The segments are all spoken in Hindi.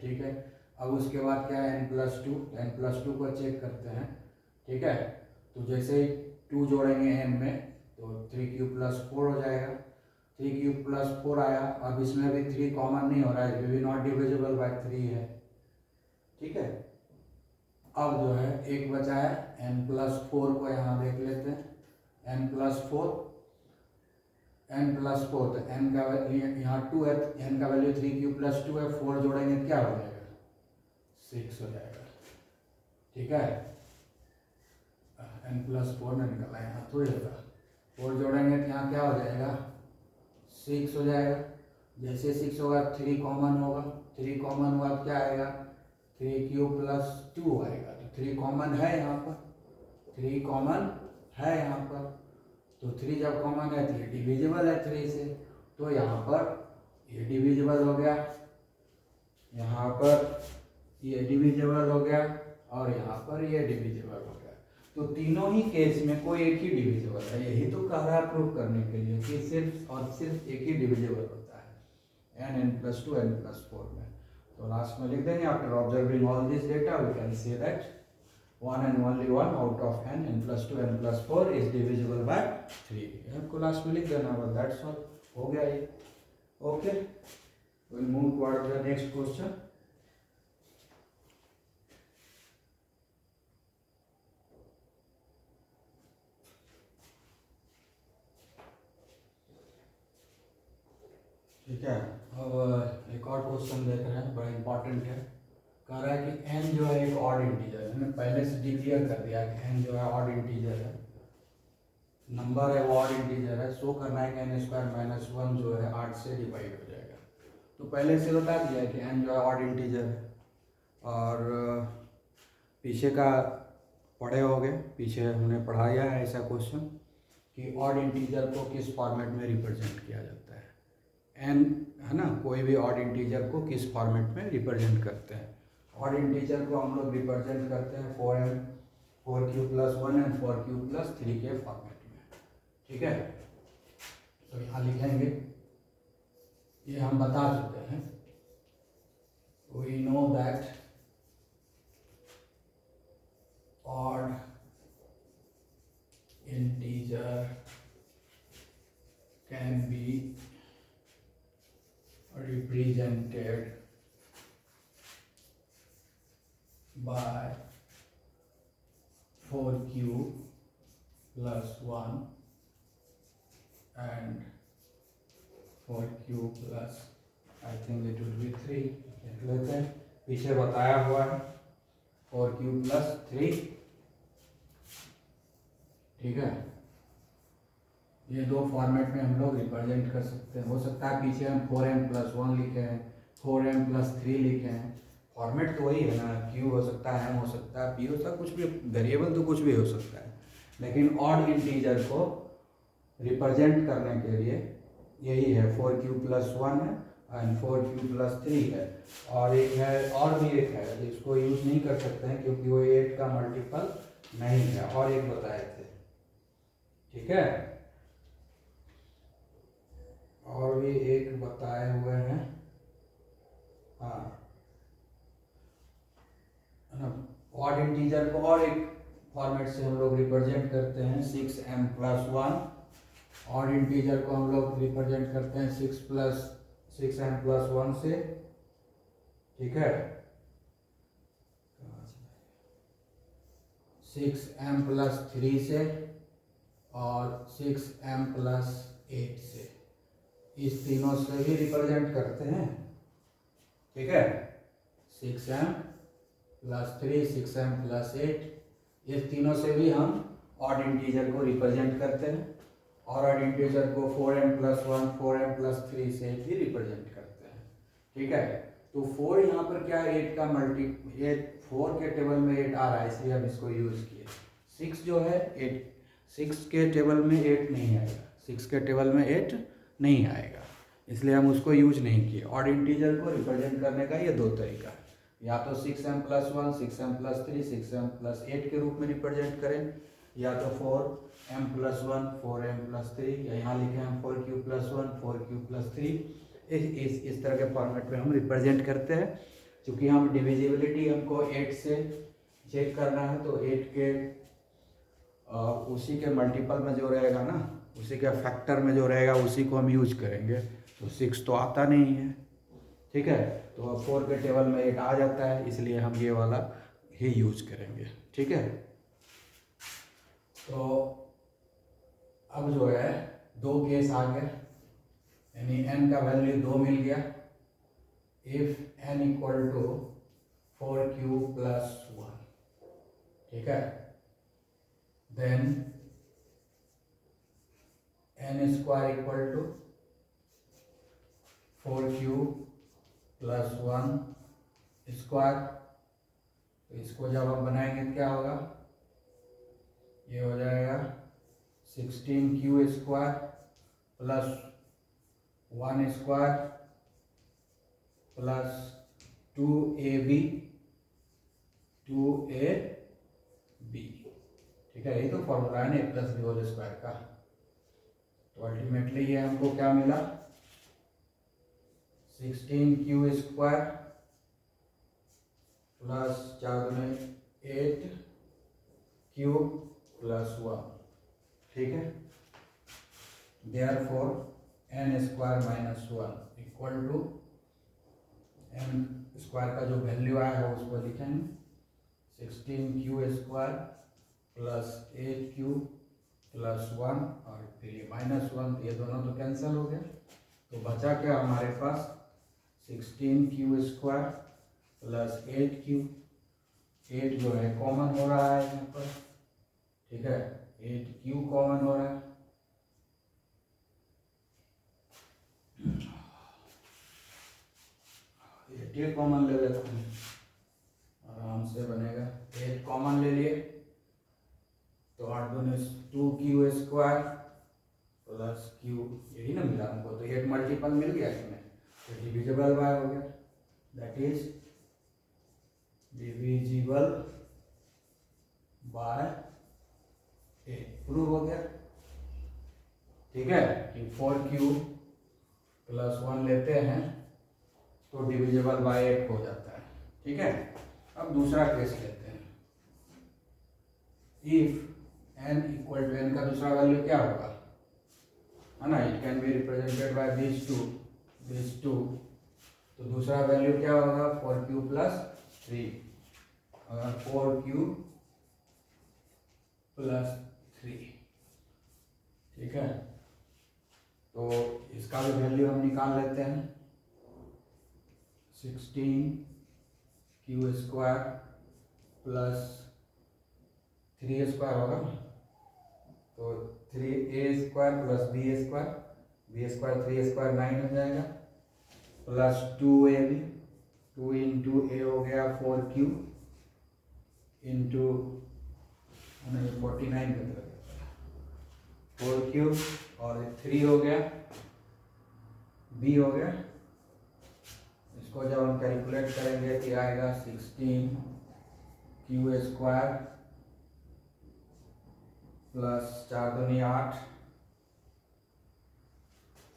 ठीक है। अब उसके बाद क्या है n+2, n+2 को चेक करते हैं, ठीक है। तो जैसे ही 2 जोड़ेंगे n में तो 3³ + 4 हो जाएगा, 3³ + 4 आया। अब इसमें भी 3 कॉमन नहीं हो रहा है, भी नॉट डिविजिबल बाय 3 है, ठीक है। अब जो है एक बचा है n+4 को यहाँ देख लेते हैं, n+4 तो n का यहाँ 2 है, n का वैल्यू 3³ + 2 है, 4 जोड़ेंगे क्या हो जाएगा 6 हो जाएगा, ठीक है। n+4 में निकला है, यहाँ थोड़ी होगा, 4 जोड़ेंगे तो यहाँ क्या हो जाएगा 6 हो जाएगा। जैसे 6 होगा 3 कॉमन होगा, 3 कॉमन हुआ तो क्या आएगा 3³ + 2 आएगा। तो 3 कॉमन है यहाँ पर, 3 कॉमन है यहाँ पर, तो 3 जब कॉमन है तो ये डिविजिबल है 3 से, तो यहाँ पर ये डिविजिबल हो गया, यहाँ पर ये डिविजिबल हो गया और यहाँ पर ये डिविजिबल हो गया। तो तीनों ही केस में कोई एक ही डिविजिबल है, यही तो कह रहा है प्रूव करने के लिए कि सिर्फ और सिर्फ एक ही डिविजिबल होता है n+2 n+4 में। तो लास्ट में लिख देंगे after observing all this data we can say that one and only one out of n+2 n+4 is divisible by 3। आपको लास्ट में लिख देना बस, दैट्स ऑल, हो गया ये। Okay, we'll move toward the next question। ठीक है, अब एक और क्वेश्चन देख रहे हैं, बड़ा इंपॉर्टेंट है। कह रहा है कि n जो है एक ऑड इंटीजर है, मैंने पहले से डिक्लेयर कर दिया कि n जो है ऑड इंटीजर है, नंबर है वो ऑड इंटीजर है। शो करना है कि n² - 1 जो है 8 से डिवाइड हो जाएगा। तो पहले से बता दिया कि n जो है ऑड इंटीजर है, और पीछे का पढ़े होगे, पीछे हमने पढ़ाया है ऐसा क्वेश्चन कि ऑड इंटीजर को किस फॉर्मेट में रिप्रेजेंट किया जाता है। n है ना, कोई भी ऑड इंटीजर को किस फॉर्मेट में रिप्रेजेंट करते हैं। ऑड इंटीजर को हम लोग रिप्रेजेंट करते हैं 4n4³ + 1 एंड 4³ + 3 के फॉर्मेट में, ठीक है। तो यहाँ लिखेंगे, ये हम बता चुके हैं, we know that odd integer can be represented by 4³ + 1 and 4³ + I think it will be 3 लिख लेते हैं। पीछे बताया हुआ है 4³ + 3, ठीक है। ये दो फॉर्मेट में हम लोग रिप्रेजेंट कर सकते हैं। हो सकता है पीछे हम 4m+1 लिखे हैं, 4m+3 लिखे हैं, फॉर्मेट तो वही है ना, q हो सकता है, m हो सकता है, p हो सकता है, कुछ भी वेरिएबल तो कुछ भी हो सकता है। लेकिन ऑड इंटीजर को रिप्रेजेंट करने के लिए यही है, 4³ + 1 है एंड 4³ + 3 है, और एक है, और भी एक है जिसको यूज नहीं कर सकते हैं क्योंकि वो 8 का मल्टीपल नहीं है, और एक बताए थे, ठीक है। और भी एक बताए हुए हैं, हाँ, ऑड इंटीजर को और एक फॉर्मेट से हम लोग रिप्रेजेंट करते हैं 6m+1। ऑड इंटीजर को हम लोग रिप्रेजेंट करते हैं 6m+1 से, ठीक है। 6m+3 से और 6m+8 से, इस तीनों से भी रिप्रेजेंट करते हैं, ठीक है। 6m+3 6m+8, इस तीनों से भी हम ऑड इंटीजर को रिप्रेजेंट करते हैं, और ऑड इंटीजर को 4m+1 4m+3 से भी रिप्रेजेंट करते हैं, ठीक है। तो 4 यहाँ पर क्या है, 8 का मल्टी, ये 4 के टेबल में 8 आ रहा है इसलिए हम इसको यूज़ किए। 6 जो है 8, 6 के टेबल में 8 नहीं आएगा, 6 के टेबल में 8 नहीं आएगा, इसलिए हम उसको यूज नहीं किए। ऑड इंटीजर को रिप्रेजेंट करने का ये दो तरीका है, या तो 6m+1 6m+3 6m+8 के रूप में रिप्रेजेंट करें, या तो 4m+1 4m+3, या यहाँ लिखे हम 4³ + 1 4³ + 3, इस तरह के फॉर्मेट में हम रिप्रेजेंट करते हैं। चूँकि हम डिविजिबिलिटी हमको 8 से चेक करना है, तो 8 के उसी के मल्टीपल में जो रहेगा ना, उसी के फैक्टर में जो रहेगा उसी को हम यूज करेंगे। तो 6 तो आता नहीं है, ठीक है, तो अब 4 के टेबल में 8 आ जाता है, इसलिए हम ये वाला ही यूज करेंगे, ठीक है। तो अब जो है 2 केस आ गया, यानी n का वैल्यू 2 मिल गया। If n equal to 4q plus 1, ठीक है, then n square equal to 4q plus 1 square. तो इसको जब हम बनाएंगे तो क्या होगा, ये हो जाएगा 16q square plus 1 square plus 2ab, ठीक है, यही तो फॉर्मूला है ना a plus b whole square का। तो अल्टीमेटली ये हमको क्या मिला, 16q square plus 8q plus 1, ठीक है। Therefore n square minus 1 equal to n square का जो वैल्यू आया है उसको लिखेंगे 16q square plus 8q plus 1, और फिर ये माइनस 1, ये दोनों तो कैंसिल हो गया। तो बचा क्या हमारे पास, 16q स्क्वायर प्लस 8q, 8 जो है कॉमन हो रहा है यहाँ पर, ठीक है, 8q कॉमन हो रहा है। ये कॉमन ले लेते हैं, आराम से बनेगा। 8 कॉमन ले लिए तो 8 दूनी 2q स्क्वायर प्लस q, यही ना मिला हमको, तो 8 मल्टीपल मिल गया इसमें, तो डिविजिबल बाय हो गया, that is divisible by 8, prove हो गया, ठीक है। कि 4q प्लस 1 लेते हैं तो डिविजिबल बाय 8 हो जाता है, ठीक है। अब दूसरा केस लेते हैं, if n equal to, n का दूसरा वैल्यू क्या होगा, है ना, it can be represented by this two, तो दूसरा वैल्यू क्या होगा, 4q प्लस 3, और 4q प्लस 3, ठीक है। तो इसका भी वैल्यू हम निकाल लेते हैं, 16q स्क्वायर प्लस 3 स्क्वायर होगा, तो 3a square plus b square, 3 square 9 हो जाएगा, प्लस 2ab, 2 इंटू a हो गया 4q इंटू 49 का 4q, और 3 हो गया, b हो गया। इसको जब हम कैलकुलेट करेंगे तो आएगा 16q स्क्वायर प्लस 4 दूनी 8,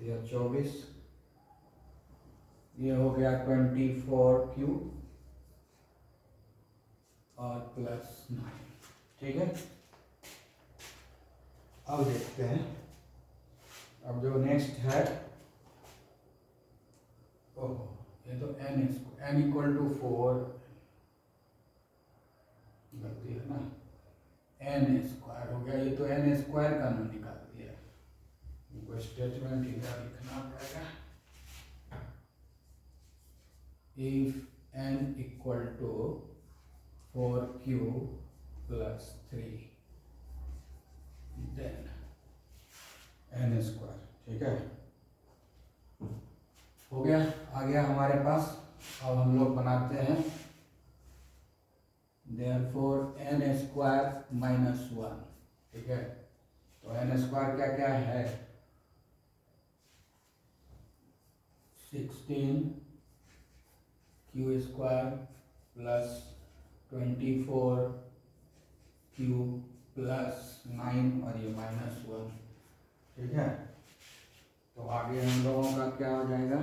यह 24, ये हो गया 24q और प्लस 9, ठीक है। अब देखते हैं, अब जो नेक्स्ट है, ओह ये तो n इक्वल टू 4, गलती है ना, n स्क्वायर हो गया, ये तो n स्क्वायर का नाम निकाल दिया, इनको स्टेटमेंट इधर लिखना पड़ेगा। If n equal to 4q plus 3 then n square, ठीक है, हो गया, आ गया हमारे पास। अब हम लोग बनाते हैं देयरफॉर n स्क्वायर माइनस 1, ठीक है। तो n स्क्वायर क्या क्या है, 16q square plus 24q plus 9 और ये माइनस 1, ठीक है। तो आगे हम लोगों का क्या हो जाएगा,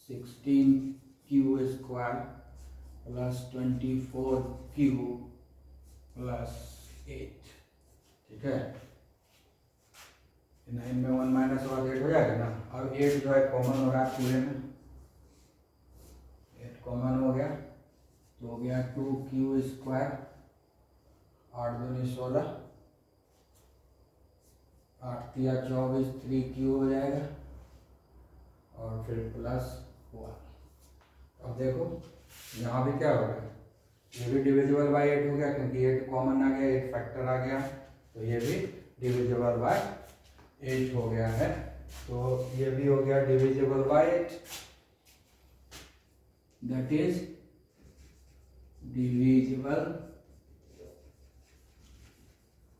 16q Q square plus 24Q plus 8, ठीक है। 9 में 1 माइनस होगा 8 हो जाएगा ना। अब 8 जो है कॉमन हो रहा है पूरे में, 8 कॉमन हो गया तो हो गया 2Q स्क्वायर, 8 दूनी 16, 8 तिया 24, 3Q हो जाएगा और फिर प्लस 1। अब देखो यहाँ भी क्या हो गया, ये भी डिविजिबल बाय 8 हो गया क्योंकि 8 कॉमन आ गया, 8 फैक्टर आ गया, तो ये भी डिविजिबल बाय 8 हो गया है। तो ये भी हो गया divisible by 8, that is divisible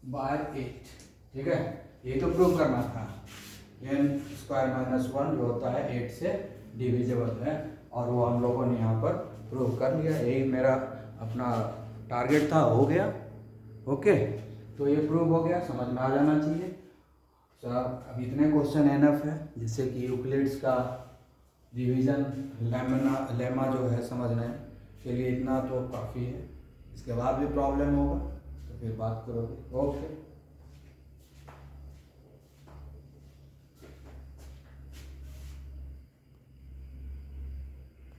by 8, ठीक है। ये तो प्रूव करना था, n स्क्वायर माइनस 1 जो होता है 8 से डिविजिबल है, और वो हम लोगों ने यहाँ पर प्रूव कर लिया। यही मेरा अपना टारगेट था, हो गया। ओके, तो ये प्रूव हो गया, समझ में आ जाना चाहिए। सर अब इतने क्वेश्चन एनफ है, जिससे कि यूक्लिड्स का डिवीजन लेमा जो है समझने के लिए इतना तो काफ़ी है। इसके बाद भी प्रॉब्लम होगा तो फिर बात करोगे। ओके।